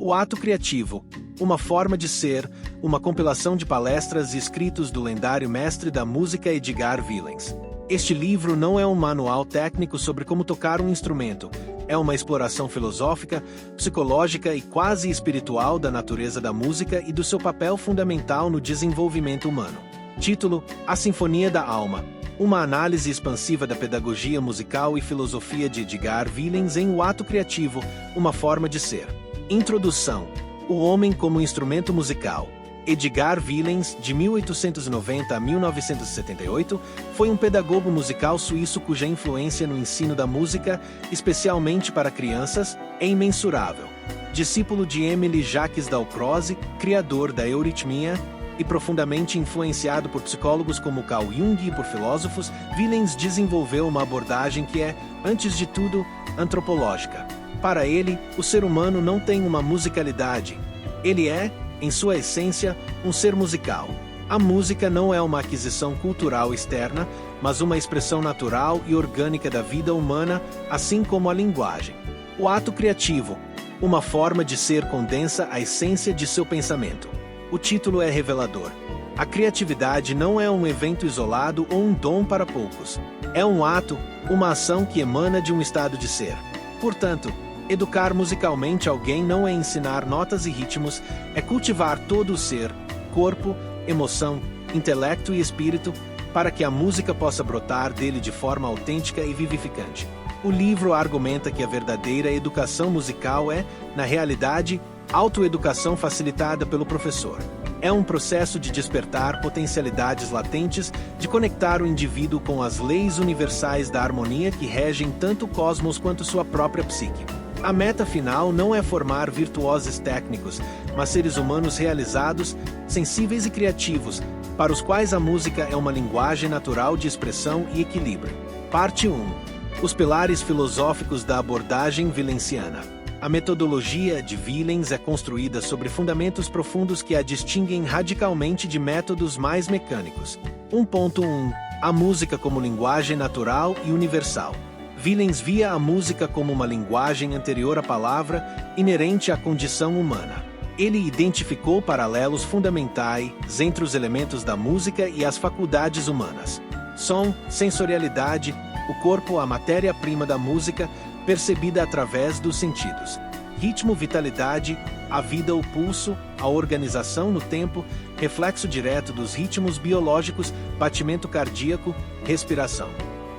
O ato criativo, uma forma de ser, uma compilação de palestras e escritos do lendário mestre da música Edgar Willens. Este livro não é um manual técnico sobre como tocar um instrumento, é uma exploração filosófica, psicológica e quase espiritual da natureza da música e do seu papel fundamental no desenvolvimento humano. Título: A Sinfonia da Alma. Uma análise expansiva da pedagogia musical e filosofia de Edgar Willens em O Ato Criativo, uma forma de ser. Introdução: O homem como instrumento musical. Edgar Willens, de 1890 a 1978, foi um pedagogo musical suíço cuja influência no ensino da música, especialmente para crianças, é imensurável. Discípulo de Émile Jacques Dalcroze, criador da euritmia, e profundamente influenciado por psicólogos como Carl Jung e por filósofos, Willens desenvolveu uma abordagem que é, antes de tudo, antropológica. Para ele, o ser humano não tem uma musicalidade. Ele é, em sua essência, um ser musical. A música não é uma aquisição cultural externa, mas uma expressão natural e orgânica da vida humana, assim como a linguagem. O ato criativo, uma forma de ser, condensa a essência de seu pensamento. O título é revelador. A criatividade não é um evento isolado ou um dom para poucos. É um ato, uma ação que emana de um estado de ser. Portanto, educar musicalmente alguém não é ensinar notas e ritmos, é cultivar todo o ser, corpo, emoção, intelecto e espírito, para que a música possa brotar dele de forma autêntica e vivificante. O livro argumenta que a verdadeira educação musical é, na realidade, autoeducação facilitada pelo professor. É um processo de despertar potencialidades latentes, de conectar o indivíduo com as leis universais da harmonia que regem tanto o cosmos quanto sua própria psique. A meta final não é formar virtuosos técnicos, mas seres humanos realizados, sensíveis e criativos, para os quais a música é uma linguagem natural de expressão e equilíbrio. Parte 1. Os pilares filosóficos da abordagem Willenciana. A metodologia de Willens é construída sobre fundamentos profundos que a distinguem radicalmente de métodos mais mecânicos. 1.1. A música como linguagem natural e universal. Willens via a música como uma linguagem anterior à palavra, inerente à condição humana. Ele identificou paralelos fundamentais entre os elementos da música e as faculdades humanas. Som, sensorialidade, o corpo, a matéria-prima da música, percebida através dos sentidos. Ritmo, vitalidade, a vida, o pulso, a organização no tempo, reflexo direto dos ritmos biológicos, batimento cardíaco, respiração.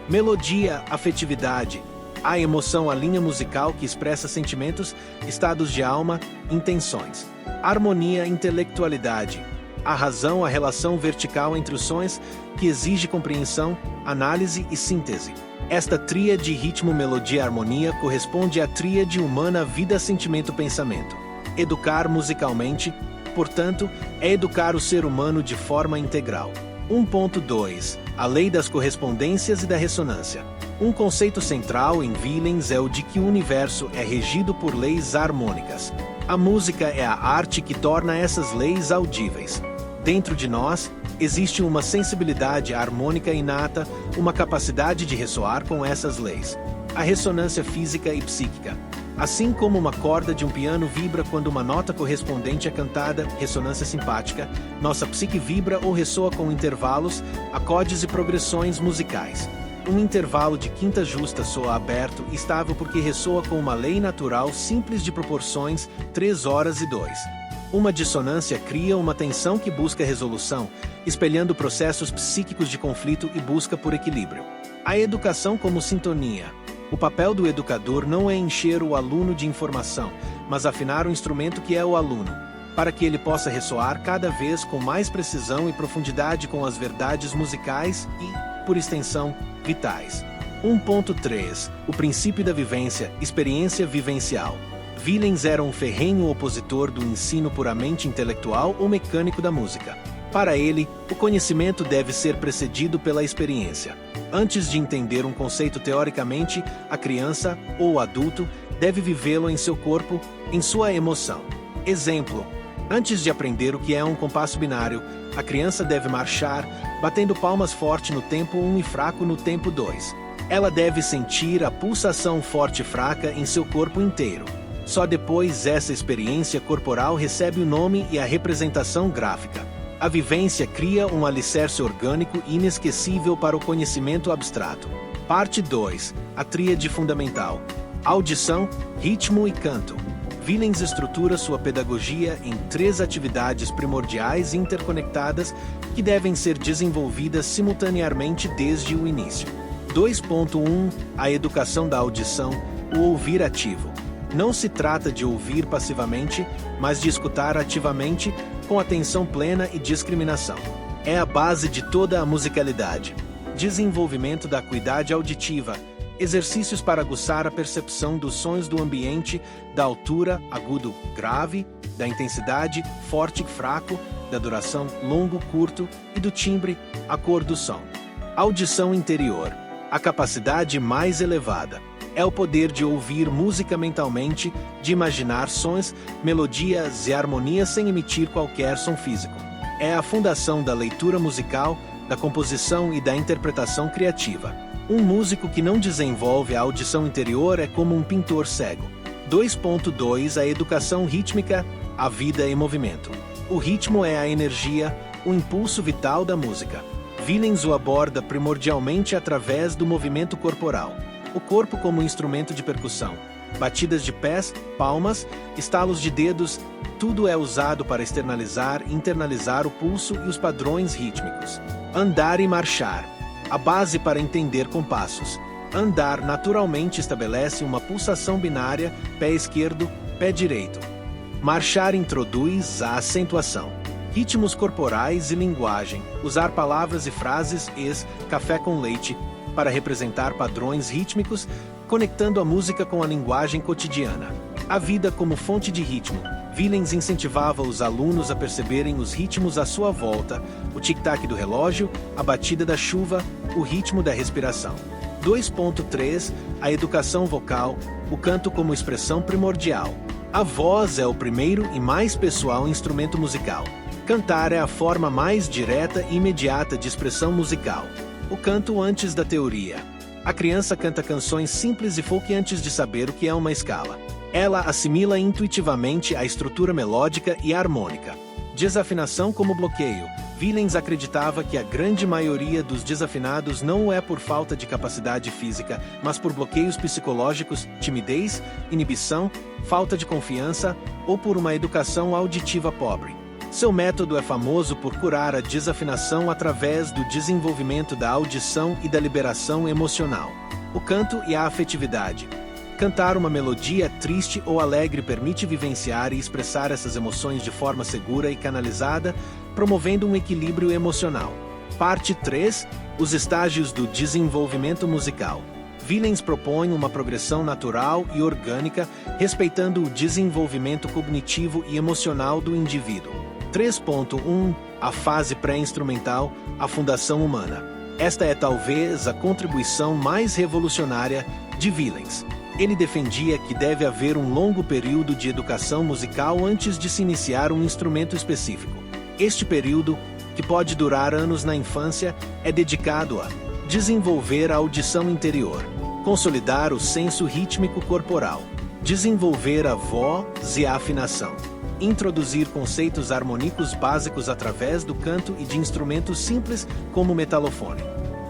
Melodia, afetividade, a emoção, a linha musical que expressa sentimentos, estados de alma, intenções. Harmonia, intelectualidade, a razão, a relação vertical entre os sons, que exige compreensão, análise e síntese. Esta tríade ritmo, melodia, harmonia corresponde à tríade humana vida, sentimento, pensamento. Educar musicalmente, portanto, é educar o ser humano de forma integral. 1.2. A lei das correspondências e da ressonância. Um conceito central em Willens é o de que o universo é regido por leis harmônicas. A música é a arte que torna essas leis audíveis. Dentro de nós, existe uma sensibilidade harmônica inata, uma capacidade de ressoar com essas leis. A ressonância física e psíquica. Assim como uma corda de um piano vibra quando uma nota correspondente é cantada, ressonância simpática, nossa psique vibra ou ressoa com intervalos, acordes e progressões musicais. Um intervalo de quinta justa soa aberto e estável porque ressoa com uma lei natural simples de proporções 3 horas e 2. Uma dissonância cria uma tensão que busca resolução, espelhando processos psíquicos de conflito e busca por equilíbrio. A educação como sintonia. O papel do educador não é encher o aluno de informação, mas afinar o instrumento que é o aluno, para que ele possa ressoar cada vez com mais precisão e profundidade com as verdades musicais e, por extensão, vitais. 1.3. O princípio da vivência, experiência vivencial. Willens era um ferrenho opositor do ensino puramente intelectual ou mecânico da música. Para ele, o conhecimento deve ser precedido pela experiência. Antes de entender um conceito teoricamente, a criança, ou o adulto, deve vivê-lo em seu corpo, em sua emoção. Exemplo: antes de aprender o que é um compasso binário, a criança deve marchar, batendo palmas forte no tempo 1 e fraco no tempo 2. Ela deve sentir a pulsação forte e fraca em seu corpo inteiro. Só depois essa experiência corporal recebe o nome e a representação gráfica. A vivência cria um alicerce orgânico inesquecível para o conhecimento abstrato. Parte 2. A tríade fundamental. Audição, ritmo e canto. Villens estrutura sua pedagogia em 3 atividades primordiais interconectadas que devem ser desenvolvidas simultaneamente desde o início. 2.1. A educação da audição, o ouvir ativo. Não se trata de ouvir passivamente, mas de escutar ativamente, com atenção plena e discriminação. É a base de toda a musicalidade. Desenvolvimento da acuidade auditiva. Exercícios para aguçar a percepção dos sons do ambiente, da altura, agudo, grave, da intensidade, forte, fraco, da duração, longo, curto, e do timbre, a cor do som. Audição interior. A capacidade mais elevada. É o poder de ouvir música mentalmente, de imaginar sons, melodias e harmonias sem emitir qualquer som físico. É a fundação da leitura musical, da composição e da interpretação criativa. Um músico que não desenvolve a audição interior é como um pintor cego. 2.2 A educação rítmica, a vida em movimento. O ritmo é a energia, o impulso vital da música. Villens o aborda primordialmente através do movimento corporal. O corpo como instrumento de percussão. Batidas de pés, palmas, estalos de dedos, tudo é usado para externalizar e internalizar o pulso e os padrões rítmicos. Andar e marchar. A base para entender compassos. Andar naturalmente estabelece uma pulsação binária, pé esquerdo, pé direito. Marchar introduz a acentuação. Ritmos corporais e linguagem. Usar palavras e frases café com leite, para representar padrões rítmicos, conectando a música com a linguagem cotidiana. A vida como fonte de ritmo. Villens incentivava os alunos a perceberem os ritmos à sua volta, o tic-tac do relógio, a batida da chuva, o ritmo da respiração. 2.3 A educação vocal, o canto como expressão primordial. A voz é o primeiro e mais pessoal instrumento musical. Cantar é a forma mais direta e imediata de expressão musical. O canto antes da teoria. A criança canta canções simples e folk antes de saber o que é uma escala. Ela assimila intuitivamente a estrutura melódica e harmônica. Desafinação como bloqueio. Villens acreditava que a grande maioria dos desafinados não é por falta de capacidade física, mas por bloqueios psicológicos, timidez, inibição, falta de confiança ou por uma educação auditiva pobre. Seu método é famoso por curar a desafinação através do desenvolvimento da audição e da liberação emocional. O canto e a afetividade. Cantar uma melodia triste ou alegre permite vivenciar e expressar essas emoções de forma segura e canalizada, promovendo um equilíbrio emocional. Parte 3. Os estágios do desenvolvimento musical. Villens propõe uma progressão natural e orgânica, respeitando o desenvolvimento cognitivo e emocional do indivíduo. 3.1 A fase pré-instrumental, a fundação humana. Esta é talvez a contribuição mais revolucionária de Villens. Ele defendia que deve haver um longo período de educação musical antes de se iniciar um instrumento específico. Este período, que pode durar anos na infância, é dedicado a desenvolver a audição interior, consolidar o senso rítmico corporal, desenvolver a voz e a afinação, introduzir conceitos harmônicos básicos através do canto e de instrumentos simples como o metalofone.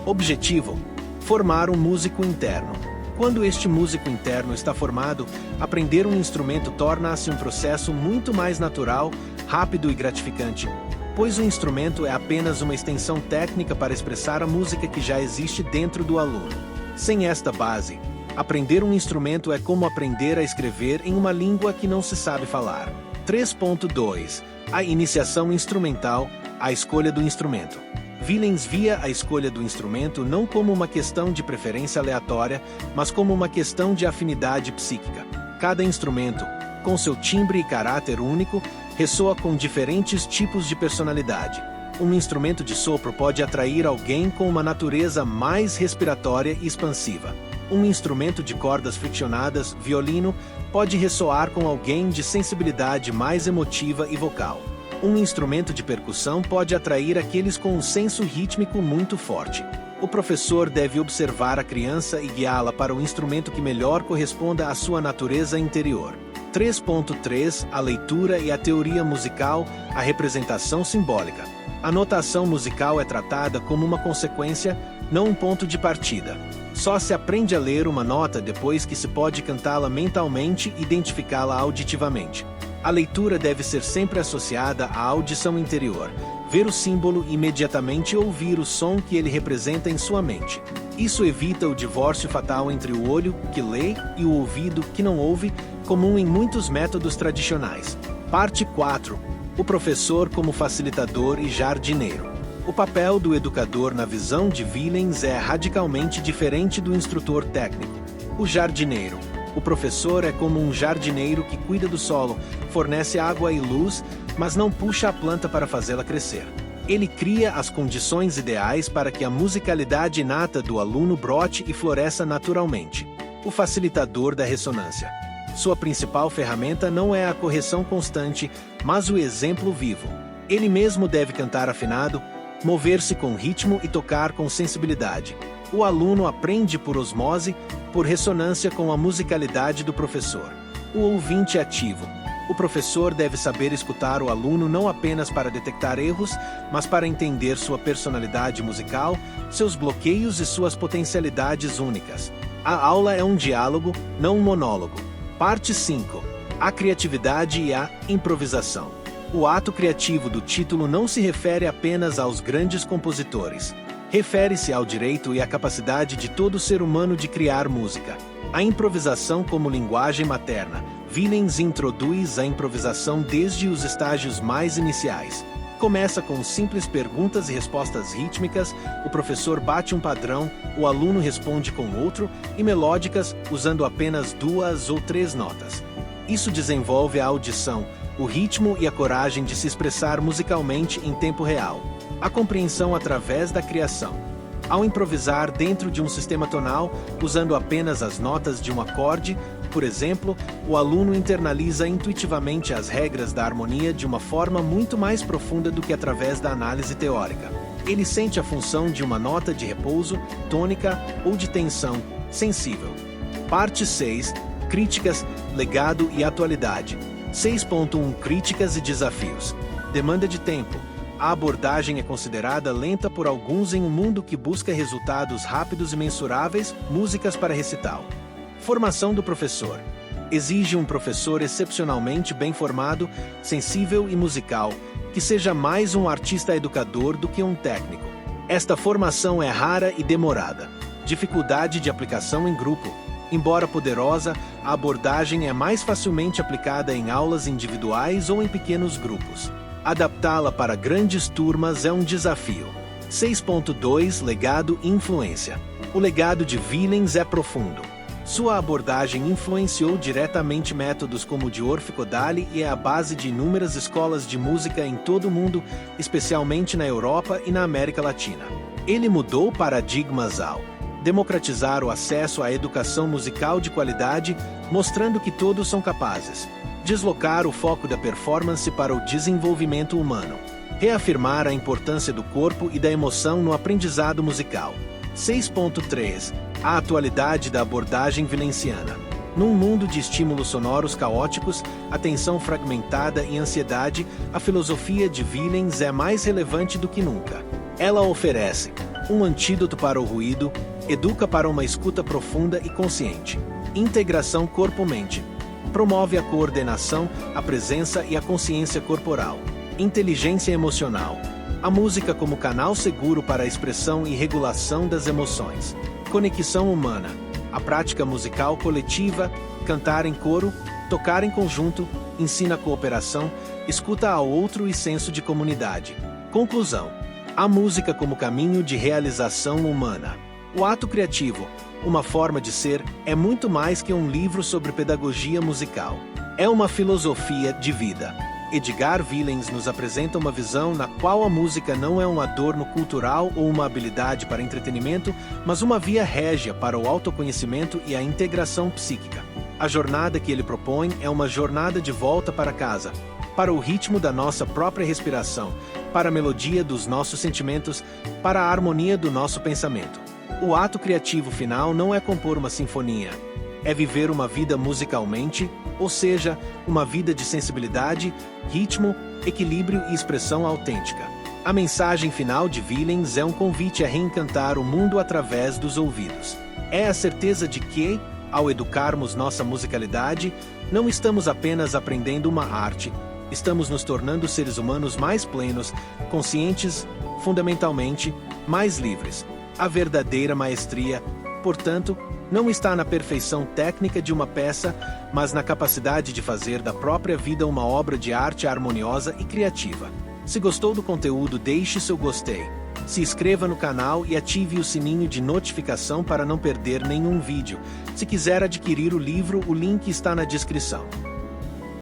Objetivo: formar um músico interno. Quando este músico interno está formado, aprender um instrumento torna-se um processo muito mais natural, rápido e gratificante, pois o instrumento é apenas uma extensão técnica para expressar a música que já existe dentro do aluno. Sem esta base, aprender um instrumento é como aprender a escrever em uma língua que não se sabe falar. 3.2 A iniciação instrumental, a escolha do instrumento. Villens via a escolha do instrumento não como uma questão de preferência aleatória, mas como uma questão de afinidade psíquica. Cada instrumento, com seu timbre e caráter único, ressoa com diferentes tipos de personalidade. Um instrumento de sopro pode atrair alguém com uma natureza mais respiratória e expansiva. Um instrumento de cordas friccionadas, violino, pode ressoar com alguém de sensibilidade mais emotiva e vocal. Um instrumento de percussão pode atrair aqueles com um senso rítmico muito forte. O professor deve observar a criança e guiá-la para o instrumento que melhor corresponda à sua natureza interior. 3.3 A leitura e a teoria musical, a representação simbólica. A notação musical é tratada como uma consequência, não um ponto de partida. Só se aprende a ler uma nota depois que se pode cantá-la mentalmente e identificá-la auditivamente. A leitura deve ser sempre associada à audição interior, ver o símbolo e imediatamente ouvir o som que ele representa em sua mente. Isso evita o divórcio fatal entre o olho, que lê, e o ouvido, que não ouve, comum em muitos métodos tradicionais. Parte 4. O professor como facilitador e jardineiro. O papel do educador na visão de Villens é radicalmente diferente do instrutor técnico. O jardineiro. O professor é como um jardineiro que cuida do solo, fornece água e luz, mas não puxa a planta para fazê-la crescer. Ele cria as condições ideais para que a musicalidade inata do aluno brote e floresça naturalmente. O facilitador da ressonância. Sua principal ferramenta não é a correção constante, mas o exemplo vivo. Ele mesmo deve cantar afinado, mover-se com ritmo e tocar com sensibilidade. O aluno aprende por osmose, por ressonância com a musicalidade do professor. O ouvinte ativo. O professor deve saber escutar o aluno não apenas para detectar erros, mas para entender sua personalidade musical, seus bloqueios e suas potencialidades únicas. A aula é um diálogo, não um monólogo. Parte 5. A criatividade e a improvisação. O ato criativo do título não se refere apenas aos grandes compositores. Refere-se ao direito e à capacidade de todo ser humano de criar música. A improvisação como linguagem materna. Villens introduz a improvisação desde os estágios mais iniciais. Começa com simples perguntas e respostas rítmicas, o professor bate um padrão, o aluno responde com outro, e melódicas, usando apenas 2 ou 3 notas. Isso desenvolve a audição, o ritmo e a coragem de se expressar musicalmente em tempo real. A compreensão através da criação. Ao improvisar dentro de um sistema tonal, usando apenas as notas de um acorde, por exemplo, o aluno internaliza intuitivamente as regras da harmonia de uma forma muito mais profunda do que através da análise teórica. Ele sente a função de uma nota de repouso, tônica ou de tensão, sensível. Parte 6. Críticas, legado e atualidade. 6.1 Críticas e desafios. Demanda de tempo. A abordagem é considerada lenta por alguns em um mundo que busca resultados rápidos e mensuráveis, músicas para recital. Formação do professor. Exige um professor excepcionalmente bem formado, sensível e musical, que seja mais um artista educador do que um técnico. Esta formação é rara e demorada. Dificuldade de aplicação em grupo. Embora poderosa, a abordagem é mais facilmente aplicada em aulas individuais ou em pequenos grupos. Adaptá-la para grandes turmas é um desafio. 6.2 Legado e influência. O legado de Villens é profundo. Sua abordagem influenciou diretamente métodos como o de Orff Kodály e é a base de inúmeras escolas de música em todo o mundo, especialmente na Europa e na América Latina. Ele mudou paradigmas ao democratizar o acesso à educação musical de qualidade, mostrando que todos são capazes. Deslocar o foco da performance para o desenvolvimento humano. Reafirmar a importância do corpo e da emoção no aprendizado musical. 6.3 A atualidade da abordagem villenciana. Num mundo de estímulos sonoros caóticos, atenção fragmentada e ansiedade, a filosofia de Villens é mais relevante do que nunca. Ela oferece um antídoto para o ruído, educa para uma escuta profunda e consciente. Integração corpo-mente. Promove a coordenação, a presença e a consciência corporal. Inteligência emocional. A música como canal seguro para a expressão e regulação das emoções. Conexão humana. A prática musical coletiva, cantar em coro, tocar em conjunto, ensina cooperação, escuta ao outro e senso de comunidade. Conclusão. A música como caminho de realização humana. O ato criativo, uma forma de ser, é muito mais que um livro sobre pedagogia musical. É uma filosofia de vida. Edgar Villens nos apresenta uma visão na qual a música não é um adorno cultural ou uma habilidade para entretenimento, mas uma via régia para o autoconhecimento e a integração psíquica. A jornada que ele propõe é uma jornada de volta para casa, para o ritmo da nossa própria respiração, para a melodia dos nossos sentimentos, para a harmonia do nosso pensamento. O ato criativo final não é compor uma sinfonia. é viver uma vida musicalmente, ou seja, uma vida de sensibilidade, ritmo, equilíbrio e expressão autêntica. A mensagem final de Villains é um convite a reencantar o mundo através dos ouvidos. É a certeza de que, ao educarmos nossa musicalidade, não estamos apenas aprendendo uma arte, estamos nos tornando seres humanos mais plenos, conscientes, fundamentalmente, mais livres. A verdadeira maestria, portanto, não está na perfeição técnica de uma peça, mas na capacidade de fazer da própria vida uma obra de arte harmoniosa e criativa. Se gostou do conteúdo, deixe seu gostei. Se inscreva no canal e ative o sininho de notificação para não perder nenhum vídeo. Se quiser adquirir o livro, o link está na descrição.